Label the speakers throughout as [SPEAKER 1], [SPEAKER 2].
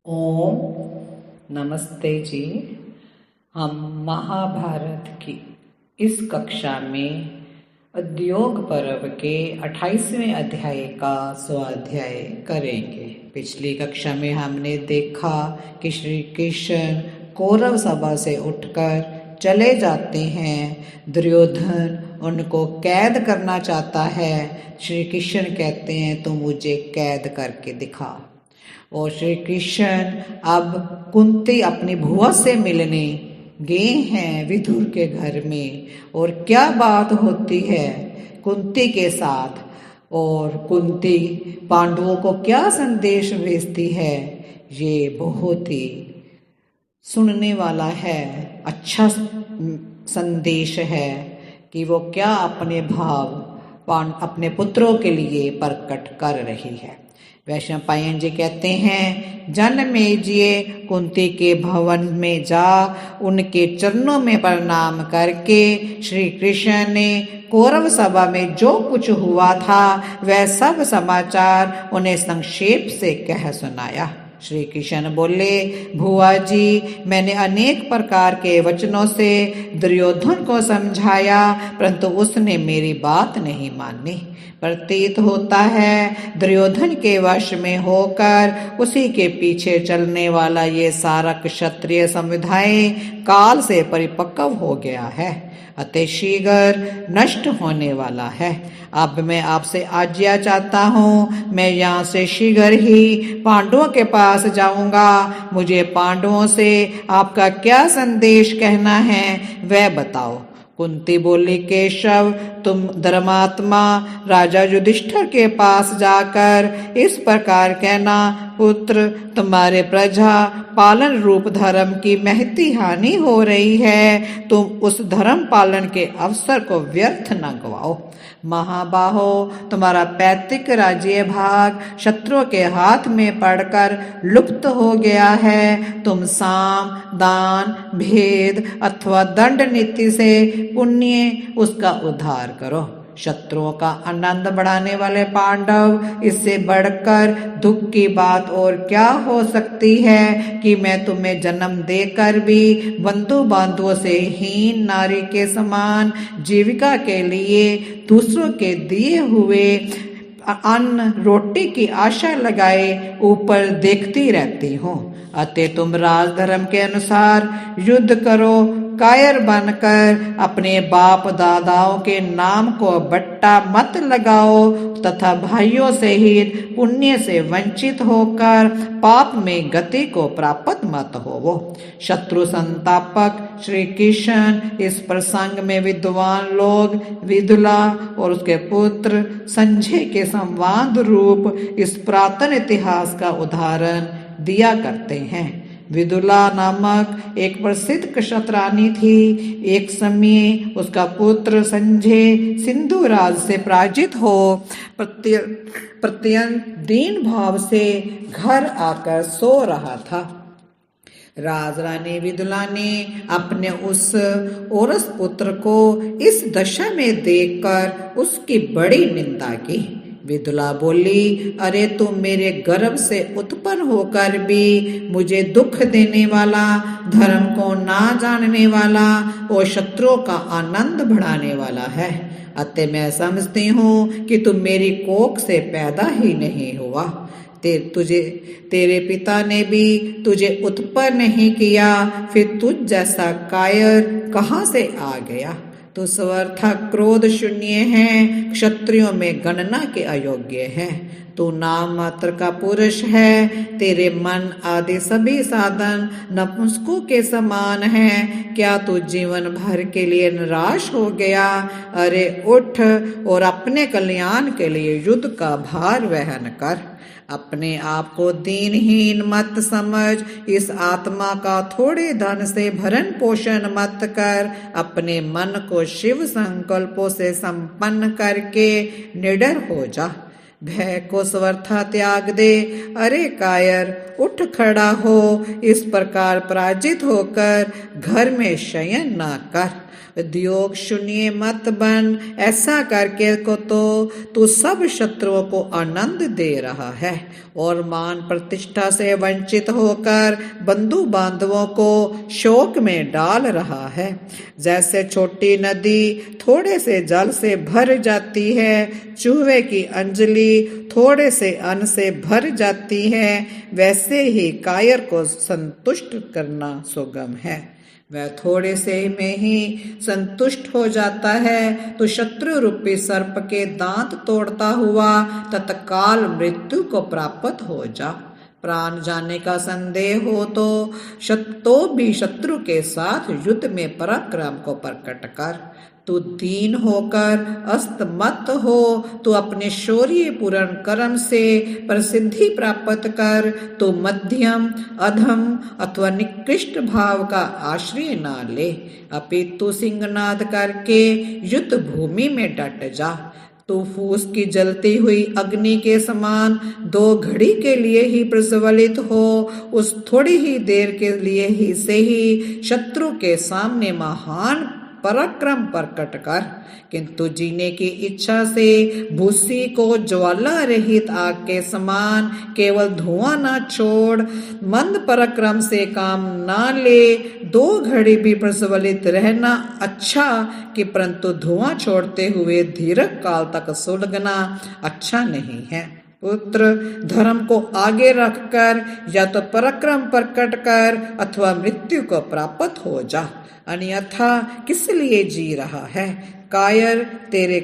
[SPEAKER 1] ओम नमस्ते जी। हम महाभारत की इस कक्षा में उद्योग पर्व के 28वें अध्याय का स्वाध्याय करेंगे। पिछली कक्षा में हमने देखा कि श्री कृष्ण कौरव सभा से उठकर चले जाते हैं। दुर्योधन उनको कैद करना चाहता है। श्री कृष्ण कहते हैं तो मुझे कैद करके दिखा। और श्री कृष्ण अब कुंती अपनी भुआ से मिलने गए हैं विदुर के घर में। और क्या बात होती है कुंती के साथ, और कुंती पांडवों को क्या संदेश भेजती है, ये बहुत ही सुनने वाला है। अच्छा संदेश है कि वो क्या अपने भाव अपने पुत्रों के लिए प्रकट कर रही है। वैष्णव पायन जी कहते हैं, जनमेजय कुंती के भवन में जा उनके चरणों में प्रणाम करके श्री कृष्ण ने कौरव सभा में जो कुछ हुआ था वह सब समाचार उन्हें संक्षेप से कह सुनाया। श्री कृष्ण बोले, भुआ जी, मैंने अनेक प्रकार के वचनों से दुर्योधन को समझाया, परंतु उसने मेरी बात नहीं मानी। प्रतीत होता है दुर्योधन के वश में होकर उसी के पीछे चलने वाला ये सारा क्षत्रिय समुदाय काल से परिपक्व हो गया है, अतः शीघ्र नष्ट होने वाला है। अब मैं आपसे आज्ञा चाहता हूँ, मैं यहाँ से शीघ्र ही पांडवों के पास जाऊंगा। मुझे पांडवों से आपका क्या संदेश कहना है वह बताओ। कुंती बोली, केशव, तुम धर्मात्मा राजा युधिष्ठिर के पास जाकर इस प्रकार कहना, पुत्र, तुम्हारे प्रजा पालन रूप धर्म की महती हानि हो रही है। तुम उस धर्म पालन के अवसर को व्यर्थ न गवाओ। महाबाहो, तुम्हारा पैतृक राज्य भाग शत्रुओं के हाथ में पड़कर लुप्त हो गया है। तुम साम, दान, भेद अथवा दंड नीति से पुण्य उसका उद्धार करो। शत्रुओं का आनंद बढ़ाने वाले पांडव, इससे बढ़कर दुख की बात और क्या हो सकती है कि मैं तुम्हें जन्म देकर भी बंधु बांधुओं से हीन नारी के समान जीविका के लिए दूसरों के दिए हुए अन्न रोटी की आशा लगाए ऊपर देखती रहती हूँ। अतः तुम राजधर्म के अनुसार युद्ध करो। कायर बनकर अपने बाप दादाओं के नाम को बट्टा मत लगाओ तथा भाइयों से ही पुण्य से वंचित होकर पाप में गति को प्राप्त मत होवो। शत्रु संतापक श्री कृष्ण इस प्रसंग में विद्वान लोग विदुला और उसके पुत्र संजय के संवाद रूप इस पुरातन इतिहास का उदाहरण दिया करते हैं। विदुला नामक एक प्रसिद्ध क्षत्रानी थी। एक समय उसका पुत्र संजय सिंधु राज से पराजित हो प्रत्यंत दीन भाव से घर आकर सो रहा था। राजरानी विदुला ने अपने उस औरस पुत्र को इस दशा में देखकर उसकी बड़ी निंदा की। विदुला बोली, अरे तुम मेरे गर्भ से उत्पन्न होकर भी मुझे दुख देने वाला, धर्म को ना जानने वाला और शत्रुओं का आनंद बढ़ाने वाला है। अतः मैं समझती हूँ कि तुम मेरी कोख से पैदा ही नहीं हुआ। तेरे पिता ने भी तुझे उत्पन्न नहीं किया, फिर तुझ जैसा कायर कहाँ से आ गया। तो स्वर्थक क्रोध शून्य है, क्षत्रियों में गणना के अयोग्य है। तू नाम मात्र का पुरुष है। तेरे मन आदि सभी साधन नपुंसकों के समान हैं। क्या तू जीवन भर के लिए निराश हो गया? अरे उठ और अपने कल्याण के लिए युद्ध का भार वहन कर। अपने आप को दीनहीन मत समझ। इस आत्मा का थोड़े धन से भरण पोषण मत कर। अपने मन को शिव संकल्पों से संपन्न करके निडर हो जा। भय को स्वर्था त्याग दे। अरे कायर, उठ खड़ा हो। इस प्रकार पराजित होकर घर में शयन न कर। उद्योग शून्य मत बन, ऐसा करके को तो तू सब शत्रुओं को आनंद दे रहा है और मान प्रतिष्ठा से वंचित होकर बंधु बांधवों को शोक में डाल रहा है। जैसे छोटी नदी थोड़े से जल से भर जाती है, चूहे की अंजलि थोड़े से अन्न से भर जाती है, वैसे ही कायर को संतुष्ट करना सुगम है। वह थोड़े से में ही संतुष्ट हो जाता है तो शत्रु रूपी सर्प के दांत तोड़ता हुआ तत्काल मृत्यु को प्राप्त हो जा। प्राण जाने का संदेह हो तो भी शत्रु के साथ युद्ध में पराक्रम को प्रकट कर। तू दीन होकर अस्त मत हो, तू अपने शौर्य पूर्ण कर्म से प्रसिद्धि प्राप्त कर। तू मध्यम अधम अथवा निकृष्ट भाव का आश्रय ना ले, अपितु सिंहनाद करके युद्ध भूमि में डट जा। तू फूस की जलती हुई अग्नि के समान 2 घड़ी के लिए ही प्रज्वलित हो, उस थोड़ी ही देर के लिए ही से ही शत्रु के सामने महान पराक्रम प्रकट कर। किंतु जीने की इच्छा से भूसी को ज्वाला रहित आग के समान केवल धुआं ना छोड़, मंद पराक्रम से काम ना ले। 2 घड़ी भी प्रज्वलित रहना अच्छा कि परंतु धुआं छोड़ते हुए दीर्घ काल तक सुलगना अच्छा नहीं है। पुत्र, धर्म को आगे रखकर या तो पराक्रम प्रकट कर अथवा मृत्यु को प्राप्त हो जा, अन्यथा किस लिए जी रहा है? कायर, तेरे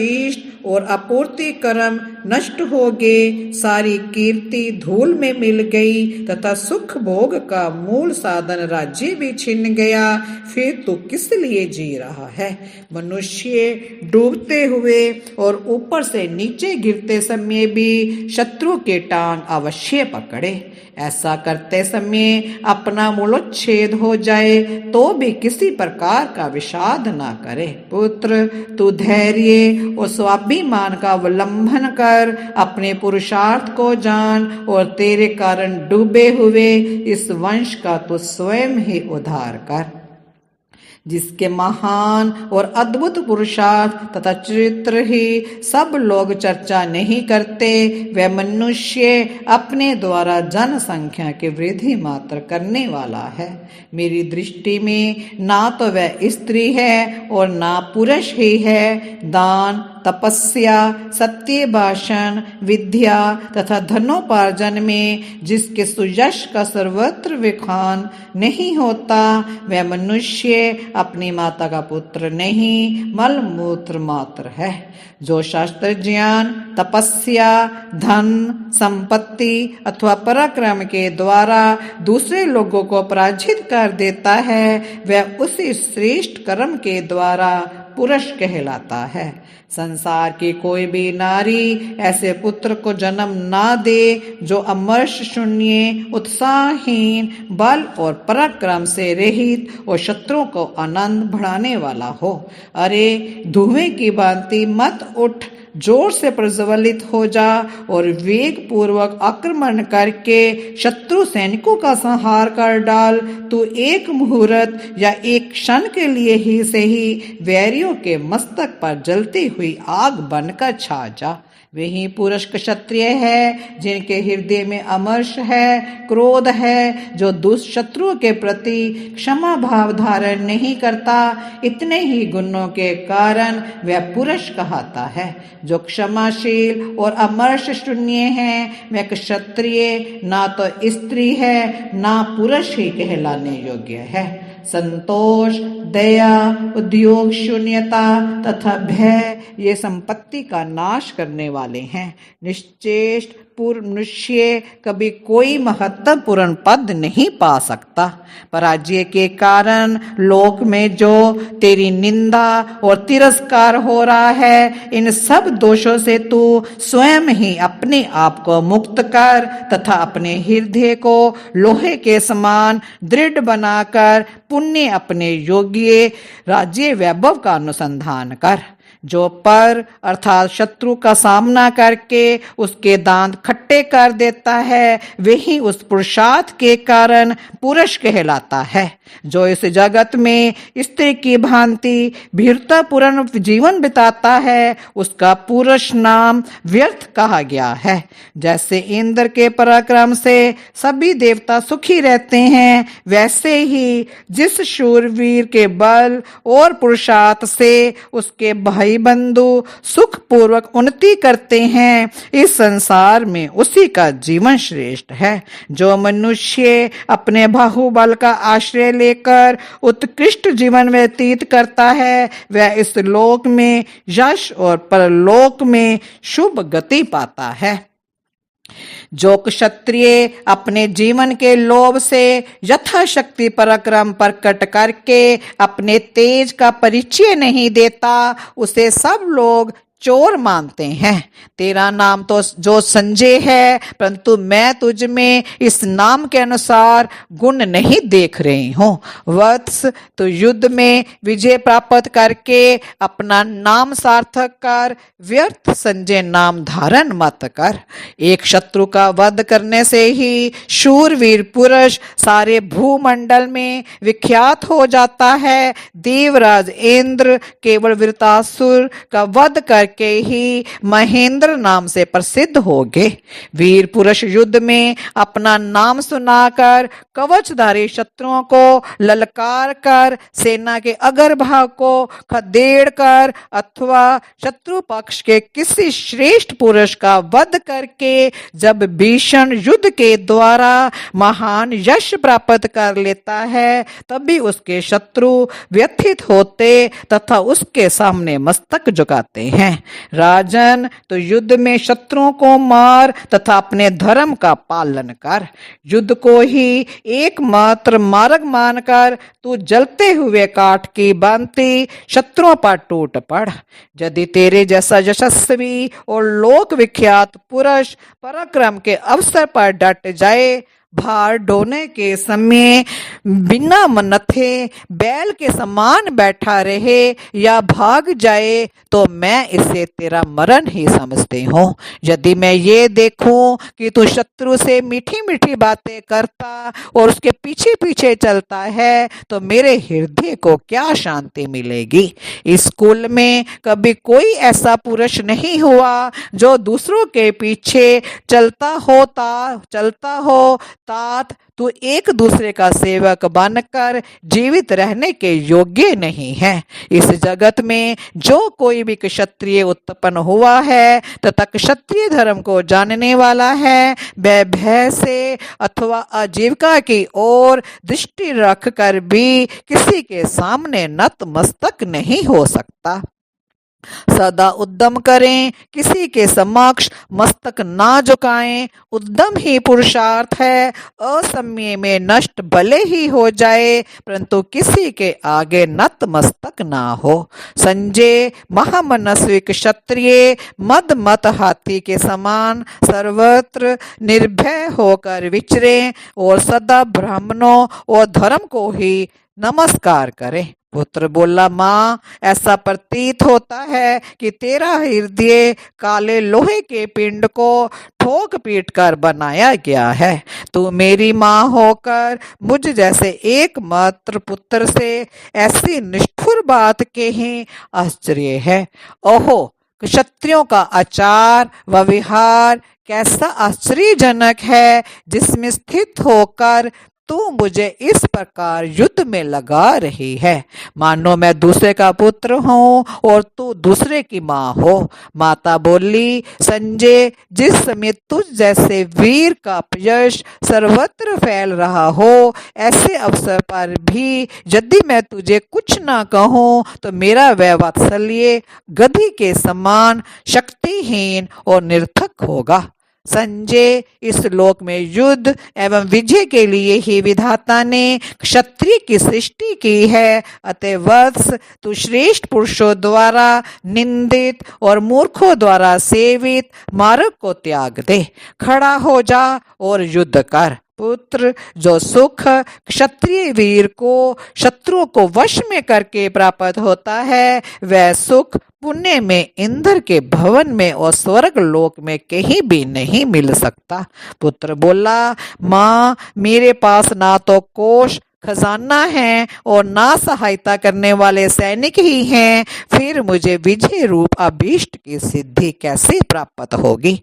[SPEAKER 1] इष्ट और अपूर्ति कर्म नष्ट हो गए, सारी कीर्ति धूल में मिल गई तथा सुख भोग का मूल साधन राज्य भी छिन गया। फिर तू किस लिए जी रहा है? मनुष्य डूबते हुए और ऊपर से नीचे गिरते समय भी शत्रु के टांग अवश्य पकड़े। ऐसा करते समय अपना मूलोच्छेद हो जाए तो भी किसी प्रकार का विषाद ना करे। पुत्र, तू धैर्य और स्वाभिमान का अवलंबन कर, अपने पुरुषार्थ को जान और तेरे कारण डूबे हुए इस वंश का तू स्वयं ही उद्धार कर। जिसके महान और अद्भुत पुरुषार्थ तथा चरित्र ही सब लोग चर्चा नहीं करते, वह मनुष्य अपने द्वारा जनसंख्या की वृद्धि मात्र करने वाला है। मेरी दृष्टि में ना तो वह स्त्री है और ना पुरुष ही है। दान, तपस्या, सत्य भाषण, विद्या तथा धनोपार्जन में जिसके सुयश का सर्वत्र विखान नहीं होता, वह मनुष्य अपनी माता का पुत्र नहीं, मल मूत्र मात्र है। जो शास्त्र ज्ञान, तपस्या, धन, संपत्ति अथवा पराक्रम के द्वारा दूसरे लोगों को पराजित कर देता है, वह उसी श्रेष्ठ कर्म के द्वारा पुरुष कहलाता है। संसार की कोई भी नारी ऐसे पुत्र को जन्म ना दे जो अमर्ष शून्य, उत्साहहीन, बल और पराक्रम से रहित और शत्रुओं को आनंद बढ़ाने वाला हो। अरे धुएं की भांति मत उठ, जोर से प्रज्वलित हो जा और वेग पूर्वक आक्रमण करके शत्रु सैनिकों का संहार कर डाल। तू एक मुहूर्त या एक क्षण के लिए ही से ही वैरियों के मस्तक पर जलती हुई आग बनकर छा जा। वही पुरुष क्षत्रिय है जिनके हृदय में अमर्ष है, क्रोध है, जो दुष्शत्रुओं के प्रति क्षमा भाव धारण नहीं करता। इतने ही गुणों के कारण वह पुरुष कहता है। जो क्षमाशील और अमर्ष शून्य है वह क्षत्रिय ना तो स्त्री है ना पुरुष ही कहलाने योग्य है। संतोष, दया, उद्योग शून्यता तथा भय ये संपत्ति का नाश करने वाले हैं। निश्चेष्ट मनुष्य कभी कोई महत्वपूर्ण पद नहीं पा सकता। पराजय के कारण लोक में जो तेरी निंदा और तिरस्कार हो रहा है, इन सब दोषों से तू स्वयं ही अपने आप को मुक्त कर तथा अपने हृदय को लोहे के समान दृढ़ बनाकर पुण्य अपने योग्य राज्य वैभव का अनुसंधान कर। जो पर अर्थात शत्रु का सामना करके उसके दांत खट्टे कर देता है, वही उस पुरुषार्थ के कारण पुरुष कहलाता है। जो इस जगत में स्त्री की भांति भीरतापूर्ण जीवन बिताता है, उसका पुरुष नाम व्यर्थ कहा गया है। जैसे इंद्र के पराक्रम से सभी देवता सुखी रहते हैं, वैसे ही जिस शूरवीर के बल और पुरुषार्थ से उसके भाई बंधु सुख पूर्वक उन्नति करते हैं, इस संसार में उसी का जीवन श्रेष्ठ है। जो मनुष्य अपने बाहुबल का आश्रय लेकर उत्कृष्ट जीवन व्यतीत करता है, वह इस लोक में यश और परलोक में शुभ गति पाता है। जो क्षत्रिय अपने जीवन के लोभ से यथाशक्ति पराक्रम प्रकट करके अपने तेज का परिचय नहीं देता, उसे सब लोग चोर मानते हैं। तेरा नाम तो जो संजय है, परंतु मैं तुझ में इस नाम के अनुसार गुण नहीं देख रही हूँ। वत्स, तो युद्ध में विजय प्राप्त करके अपना नाम सार्थक कर, व्यर्थ संजय नाम धारण मत कर। एक शत्रु का वध करने से ही शूरवीर पुरुष सारे भूमंडल में विख्यात हो जाता है। देवराज इंद्र केवल वृतासुर का वध कर के ही महेंद्र नाम से प्रसिद्ध हो गए। वीर पुरुष युद्ध में अपना नाम सुनाकर कवचधारी शत्रुओं को ललकार कर, सेना के अग्रभाग को खदेड़ कर अथवा शत्रु पक्ष के किसी श्रेष्ठ पुरुष का वध करके जब भीषण युद्ध के द्वारा महान यश प्राप्त कर लेता है, तभी उसके शत्रु व्यथित होते तथा उसके सामने मस्तक झुकाते हैं। राजन, तो युद्ध में शत्रुओं को मार तथा अपने धर्म का पालन कर। युद्ध को ही एकमात्र मार्ग मानकर तू जलते हुए काठ की भांति शत्रुओं पर टूट पड़। यदि तेरे जैसा यशस्वी और लोक विख्यात पुरुष पराक्रम के अवसर पर डट जाए, भार ढोने के समय बिना मन्नथे बैल के समान बैठा रहे या भाग जाए, तो मैं इसे तेरा मरण ही समझती हूँ। यदि मैं ये देखूं कि तू शत्रु से मीठी मीठी बातें करता और उसके पीछे पीछे चलता है, तो मेरे हृदय को क्या शांति मिलेगी। इस कुल में कभी कोई ऐसा पुरुष नहीं हुआ जो दूसरों के पीछे चलता हो तात तू एक दूसरे का सेवक बनकर जीवित रहने के योग्य नहीं है। इस जगत में जो कोई भी क्षत्रिय उत्पन्न हुआ है तथा क्षत्रिय धर्म को जानने वाला है, वह भय से अथवा आजीविका की ओर दृष्टि रखकर भी किसी के सामने नतमस्तक नहीं हो सकता। सदा उद्यम करें, किसी के समक्ष मस्तक ना झुकाएं। उद्यम ही पुरुषार्थ है। असमय में नष्ट भले ही हो जाए, परंतु किसी के आगे नतमस्तक ना हो। संजय, महामनस्वी क्षत्रिय मद मत हाथी के समान सर्वत्र निर्भय होकर विचरें और सदा ब्राह्मणों और धर्म को ही नमस्कार करें। पुत्र बोला, माँ, ऐसा प्रतीत होता है कि तेरा हृदय काले लोहे के पिंड को ठोक पीट कर बनाया गया है। तू मेरी माँ होकर मुझ जैसे एकमात्र पुत्र से ऐसी निष्ठुर बात के ही आश्चर्य है। ओहो, क्षत्रियों का आचार व विहार कैसा आश्चर्यजनक है, जिसमें स्थित होकर तू मुझे इस प्रकार युद्ध में लगा रही है, मानो मैं दूसरे का पुत्र हूँ और तू दूसरे की माँ हो। माता बोली, संजय, जिस समय तुझ जैसे वीर का यश सर्वत्र फैल रहा हो, ऐसे अवसर पर भी यदि मैं तुझे कुछ ना कहूँ तो मेरा वह वात्सल्य गधी के समान शक्तिहीन और निर्थक होगा। संजय, इस लोक में युद्ध एवं विजय के लिए ही विधाता ने क्षत्रिय की सृष्टि की है। अतः वत्स, तू श्रेष्ठ पुरुषों द्वारा निंदित और मूर्खों द्वारा सेवित मार्ग को त्याग दे, खड़ा हो जा और युद्ध कर। पुत्र, जो सुख क्षत्रिय वीर को शत्रुओं को वश में करके प्राप्त होता है, वह सुख पुण्य में इंद्र के भवन में और स्वर्ग लोक में कहीं भी नहीं मिल सकता। पुत्र बोला, माँ, मेरे पास ना तो कोष खजाना है और ना सहायता करने वाले सैनिक ही हैं, फिर मुझे विजय रूप अभीष्ट की सिद्धि कैसे प्राप्त होगी?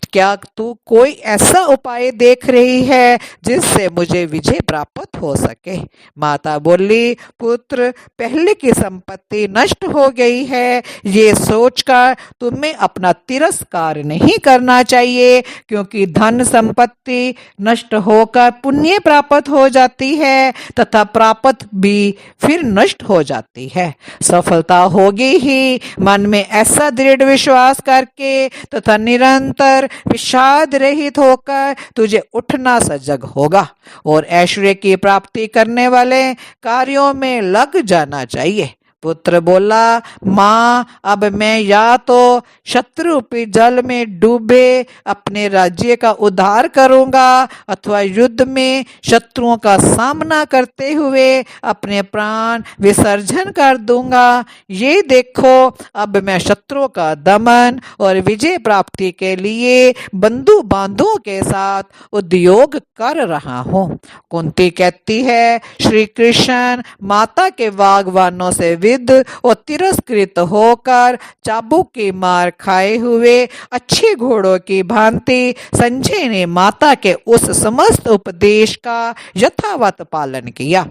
[SPEAKER 1] क्या तू कोई ऐसा उपाय देख रही है जिससे मुझे विजय प्राप्त हो सके? माता बोली, पुत्र, पहले की संपत्ति नष्ट हो गई है, ये सोचकर तुम्हें अपना तिरस्कार नहीं करना चाहिए, क्योंकि धन संपत्ति नष्ट होकर पुण्य प्राप्त हो जाती है तथा प्राप्त भी फिर नष्ट हो जाती है। सफलता होगी ही मन में ऐसा दृढ़ विश्वास करके तथा निरंतर विषाद रहित होकर तुझे उठना सजग होगा और ऐश्वर्य की प्राप्ति करने वाले कार्यों में लग जाना चाहिए। पुत्र बोला, माँ, अब मैं या तो शत्रु रूपी जल में डूबे अपने राज्य का उद्धार करूंगा अथवा युद्ध में शत्रुओं का सामना करते हुए अपने प्राण विसर्जन कर दूंगा। ये देखो, अब मैं शत्रुओं का दमन और विजय प्राप्ति के लिए बंधु बांधुओं के साथ उद्योग कर रहा हूँ। कुंती कहती है, श्री कृष्ण माता के वागवानों से और तिरस्कृत होकर चाबुक की मार खाए हुए अच्छे घोड़ों की भांति संजय ने माता के उस समस्त उपदेश का यथावत पालन किया।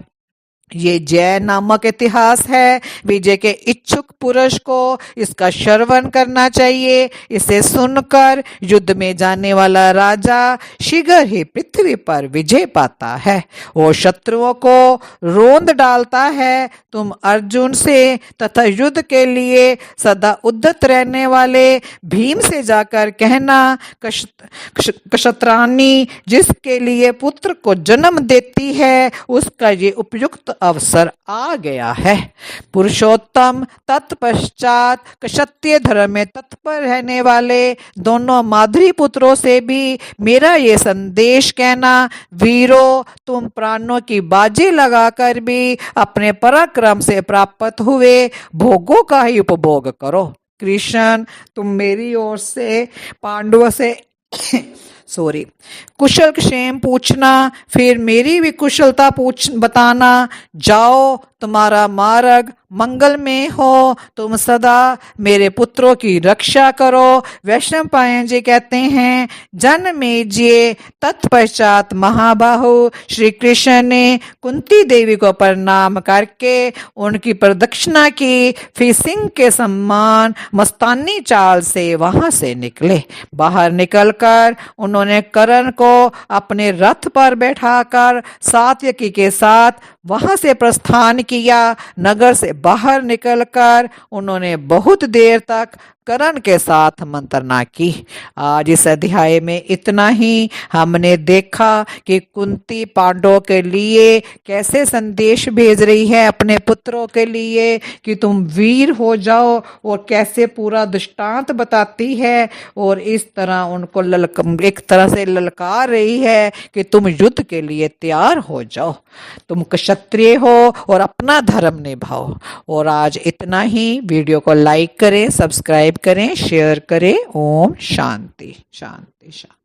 [SPEAKER 1] ये जय नामक इतिहास है। विजय के इच्छुक पुरुष को इसका श्रवण करना चाहिए। इसे सुनकर युद्ध में जाने वाला राजा शीघ्र ही पृथ्वी पर विजय पाता है और शत्रुओं को रोंद डालता है। तुम अर्जुन से तथा युद्ध के लिए सदा उद्यत रहने वाले भीम से जाकर कहना, क्षत्राणी जिसके लिए पुत्र को जन्म देती है, उसका ये उपयुक्त अवसर आ गया है। पुरुषोत्तम तत्पश्चात क्षत्रिय धर्म में तत्पर रहने वाले दोनों माधुरी पुत्रों से भी मेरा ये संदेश कहना, वीरों, तुम प्राणों की बाजी लगाकर भी अपने पराक्रम से प्राप्त हुए भोगों का ही उपभोग करो। कृष्ण, तुम मेरी ओर से पांडवों से कुशल क्षेम पूछना, फिर मेरी भी कुशलता बताना। जाओ, तुम्हारा मार्ग मंगल में हो, तुम सदा मेरे पुत्रों की रक्षा करो। वैष्णव पायन जी कहते हैं, जनमेजय तत्पश्चात महाबाहु श्री कृष्ण ने कुंती देवी को प्रणाम करके उनकी प्रदक्षिणा की, फिर सिंह के सम्मान मस्तानी चाल से वहां से निकले। बाहर निकलकर उन्होंने कर्ण को अपने रथ पर बैठाकर सात्यकी के साथ वहां से प्रस्थान किया। नगर से बाहर निकलकर उन्होंने बहुत देर तक कर्ण के साथ मंत्रणा की। आज इस अध्याय में इतना ही। हमने देखा कि कुंती पांडवों के लिए कैसे संदेश भेज रही है अपने पुत्रों के लिए कि तुम वीर हो जाओ, और कैसे पूरा दृष्टांत बताती है और इस तरह उनको एक तरह से ललकार रही है कि तुम युद्ध के लिए तैयार हो जाओ, तुम क्षत्रिय हो और अपना धर्म निभाओ। और आज इतना ही। वीडियो को लाइक करें, सब्सक्राइब करें, शेयर करें। ओम शांति शांति शांति।